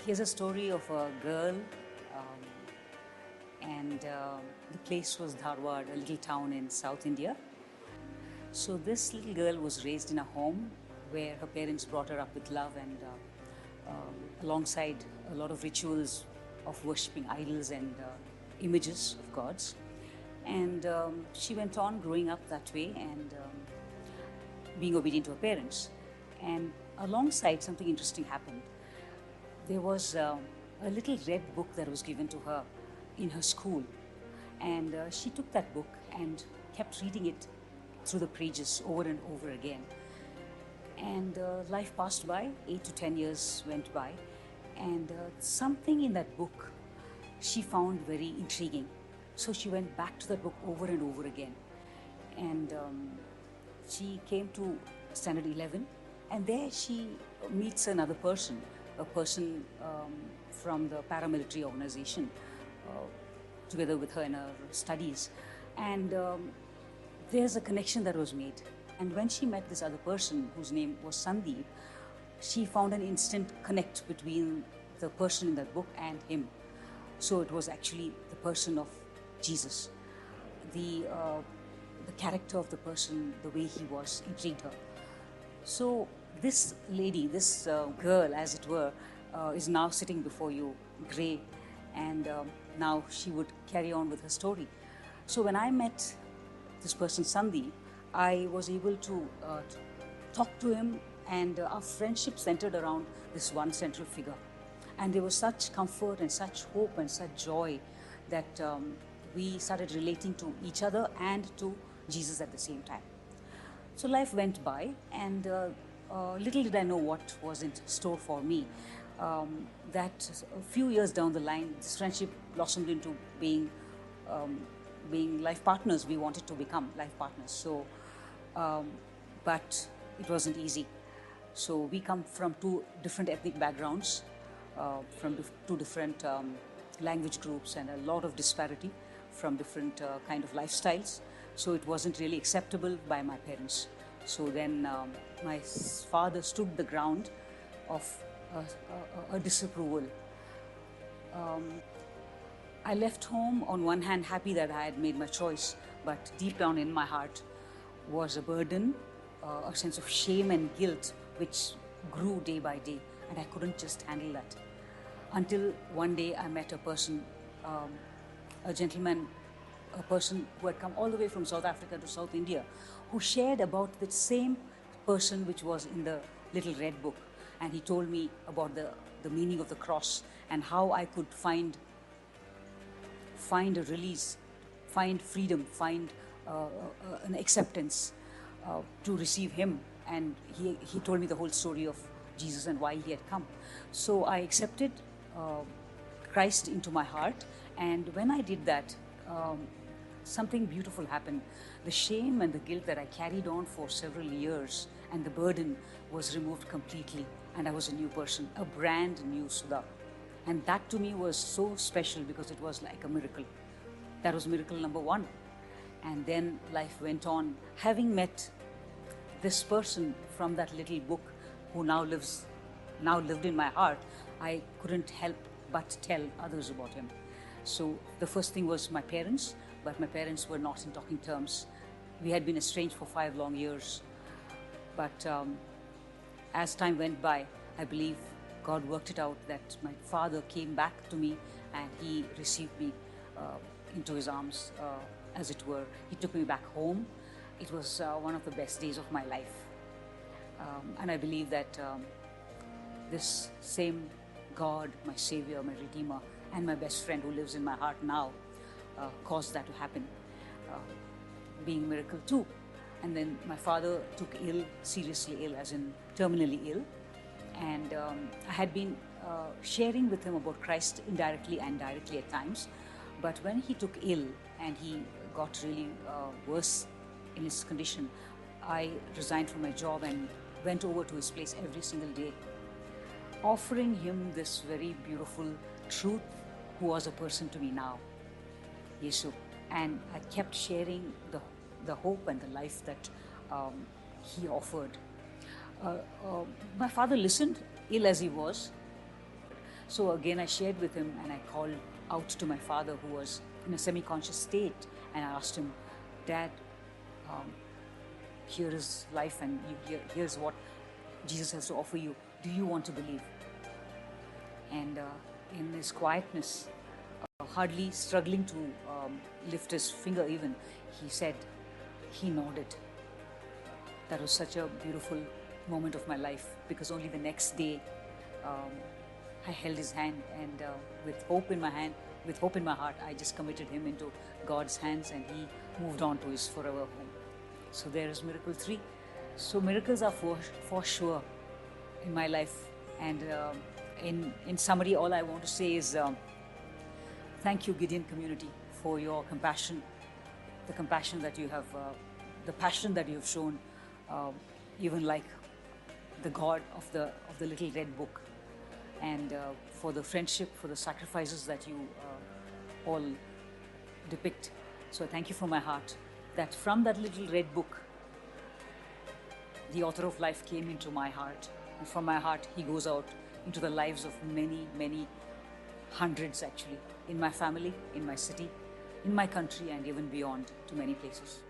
Here's a story of a girl, um, and the place was Dharwad, a little town in South India. So this little girl was raised in a home where her parents brought her up with love and alongside a lot of rituals of worshipping idols and images of gods. And she went on growing up that way and being obedient to her parents. And alongside, something interesting happened. There was a little red book that was given to her in her school. And she took that book and kept reading it through the pages over and over again. And life passed by, 8 to 10 years went by, and something in that book she found very intriguing. So she went back to that book over and over again. And she came to standard 11, and there she meets another person, a person from the paramilitary organization, together with her in her studies. And there's a connection that was made. And when she met this other person, whose name was Sandeep, she found an instant connect between the person in that book and him. So it was actually the person of Jesus. The character of the person, the way he was, intrigued her. So this lady, this girl, as it were, is now sitting before you, grey, and now she would carry on with her story. So when I met this person, Sandeep, I was able to talk to him, and our friendship centered around this one central figure. And there was such comfort and such hope and such joy that we started relating to each other and to Jesus at the same time. So life went by, and little did I know what was in store for me. That a few years down the line, this friendship blossomed into being life partners. We wanted to become life partners. So, but it wasn't easy. So we come from two different ethnic backgrounds, from two different language groups, and a lot of disparity from different kind of lifestyles. So it wasn't really acceptable by my parents. So then my father stood the ground of a disapproval. I left home on one hand happy that I had made my choice, but deep down in my heart was a burden, a sense of shame and guilt which grew day by day, and I couldn't just handle that. Until one day I met a person, a gentleman, a person who had come all the way from South Africa to South India, who shared about the same person which was in the little red book. And he told me about the meaning of the cross and how I could find a release, find freedom, find an acceptance to receive him. And he told me the whole story of Jesus and why he had come. So I accepted Christ into my heart, and when I did that, something beautiful happened. The shame and the guilt that I carried on for several years, and the burden was removed completely, and I was a new person, a brand new Sudha. And that to me was so special because it was like a miracle. That was miracle number one. And then life went on. Having met this person from that little book who now lived in my heart, I couldn't help but tell others about him. So the first thing was my parents, but my parents were not in talking terms. We had been estranged for 5 long years. But as time went by, I believe God worked it out that my father came back to me and he received me into his arms, as it were. He took me back home. It was one of the best days of my life. And I believe that this same God, my Savior, my Redeemer, and my best friend who lives in my heart now caused that to happen, being a miracle too. And then my father took ill, seriously ill, as in terminally ill. And I had been sharing with him about Christ indirectly and directly at times. But when he took ill and he got really worse in his condition, I resigned from my job and went over to his place every single day, offering him this very beautiful truth, who was a person to me now, Yesu. And I kept sharing the hope and the life that he offered. My father listened, ill as he was. So again, I shared with him and I called out to my father, who was in a semi-conscious state, and I asked him, Dad, here is life, and here's what Jesus has to offer you. Do you want to believe? And in his quietness, hardly struggling to lift his finger even, he said, he nodded. That was such a beautiful moment of my life, because only the next day I held his hand, and with hope in my heart, I just committed him into God's hands, and he moved on to his forever home. So there is miracle 3. So miracles are for sure in my life. And in summary, all I want to say is thank you, Gideon community, for your compassion, the compassion that you have, the passion that you have shown, even like the God of the little red book, and for the friendship, for the sacrifices that you all depict. So thank you from my heart, that from that little red book, the author of life came into my heart, and from my heart he goes out into the lives of many, many hundreds actually, in my family, in my city, in my country, and even beyond to many places.